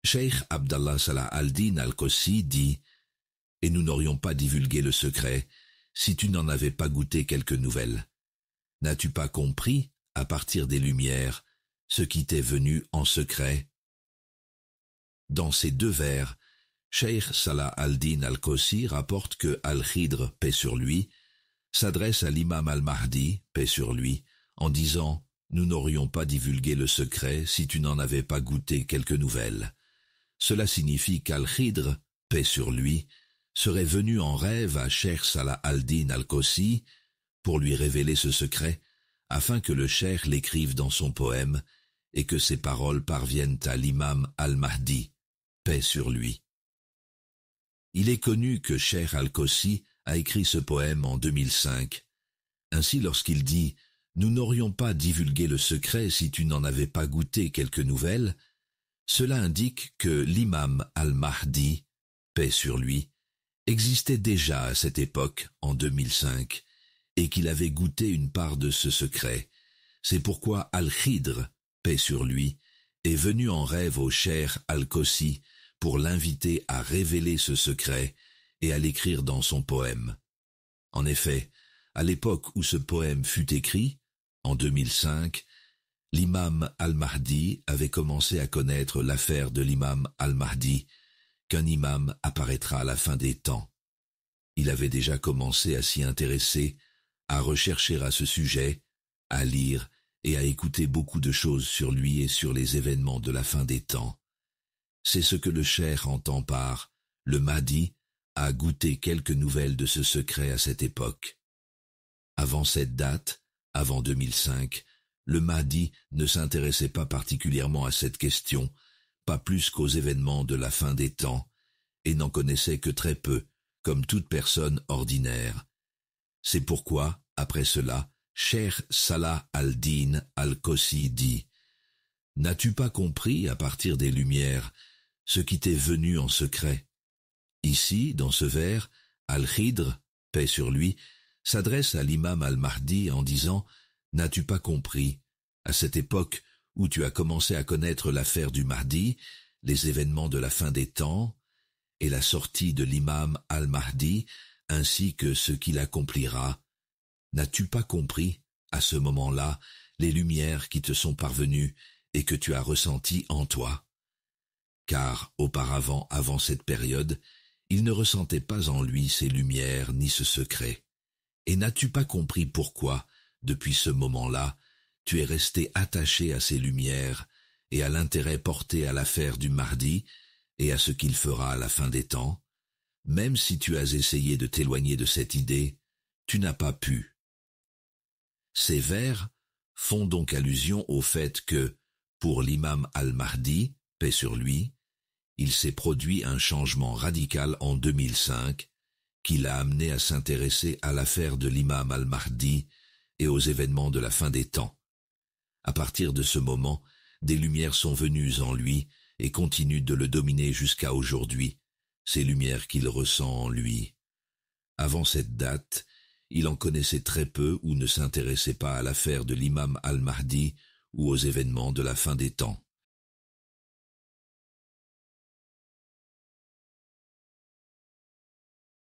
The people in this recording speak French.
Cheikh Abdallah Salah al-Din al-Qossi dit « Et nous n'aurions pas divulgué le secret si tu n'en avais pas goûté quelques nouvelles. N'as-tu pas compris, à partir des Lumières, ce qui t'est venu en secret ?» Dans ces deux vers, Cheikh Salah al-Din al-Qossi rapporte que Al-Khidr, paix sur lui, s'adresse à l'imam al-Mahdi, paix sur lui, en disant « Nous n'aurions pas divulgué le secret si tu n'en avais pas goûté quelques nouvelles. » Cela signifie qu'Al-Khidr, paix sur lui, serait venu en rêve à Cheikh Salah al-Din al-Qossi pour lui révéler ce secret, afin que le cheikh l'écrive dans son poème et que ses paroles parviennent à l'imam al-Mahdi, paix sur lui. Il est connu que Cheikh al-Qossi a écrit ce poème en 2005. Ainsi, lorsqu'il dit « Nous n'aurions pas divulgué le secret si tu n'en avais pas goûté quelques nouvelles », cela indique que l'imam al-Mahdi, paix sur lui, existait déjà à cette époque, en 2005, et qu'il avait goûté une part de ce secret. C'est pourquoi Al-Khidr, paix sur lui, est venu en rêve au cheikh al-Qossi pour l'inviter à révéler ce secret et à l'écrire dans son poème. En effet, à l'époque où ce poème fut écrit, en 2005, l'imam al-Mahdi avait commencé à connaître l'affaire de l'imam al-Mahdi, qu'un imam apparaîtra à la fin des temps. Il avait déjà commencé à s'y intéresser, à rechercher à ce sujet, à lire et à écouter beaucoup de choses sur lui et sur les événements de la fin des temps. C'est ce que le cheikh entend par « le Mahdi a goûté quelques nouvelles de ce secret à cette époque ». Avant cette date, avant 2005, le Mahdi ne s'intéressait pas particulièrement à cette question, pas plus qu'aux événements de la fin des temps, et n'en connaissait que très peu, comme toute personne ordinaire. C'est pourquoi, après cela, Cheikh Salah al-Din al-Qossi dit « N'as-tu pas compris, à partir des Lumières, ce qui t'est venu en secret ?» Ici, dans ce vers, Al-Khidr, paix sur lui, s'adresse à l'imam al-Mahdi en disant « N'as-tu pas compris, à cette époque où tu as commencé à connaître l'affaire du Mahdi, les événements de la fin des temps, et la sortie de l'imam al-Mahdi, ainsi que ce qu'il accomplira, n'as-tu pas compris, à ce moment-là, les lumières qui te sont parvenues et que tu as ressenties en toi ? Car, auparavant, avant cette période, il ne ressentait pas en lui ces lumières ni ce secret. Et n'as-tu pas compris pourquoi, depuis ce moment-là, tu es resté attaché à ces lumières et à l'intérêt porté à l'affaire du Mahdi et à ce qu'il fera à la fin des temps? Même si tu as essayé de t'éloigner de cette idée, tu n'as pas pu. Ces vers font donc allusion au fait que, pour l'imam al-Mahdi, paix sur lui, il s'est produit un changement radical en 2005 qui l'a amené à s'intéresser à l'affaire de l'imam al-Mahdi et aux événements de la fin des temps. À partir de ce moment, des lumières sont venues en lui et continuent de le dominer jusqu'à aujourd'hui, ces lumières qu'il ressent en lui. Avant cette date, il en connaissait très peu ou ne s'intéressait pas à l'affaire de l'imam al-Mahdi ou aux événements de la fin des temps.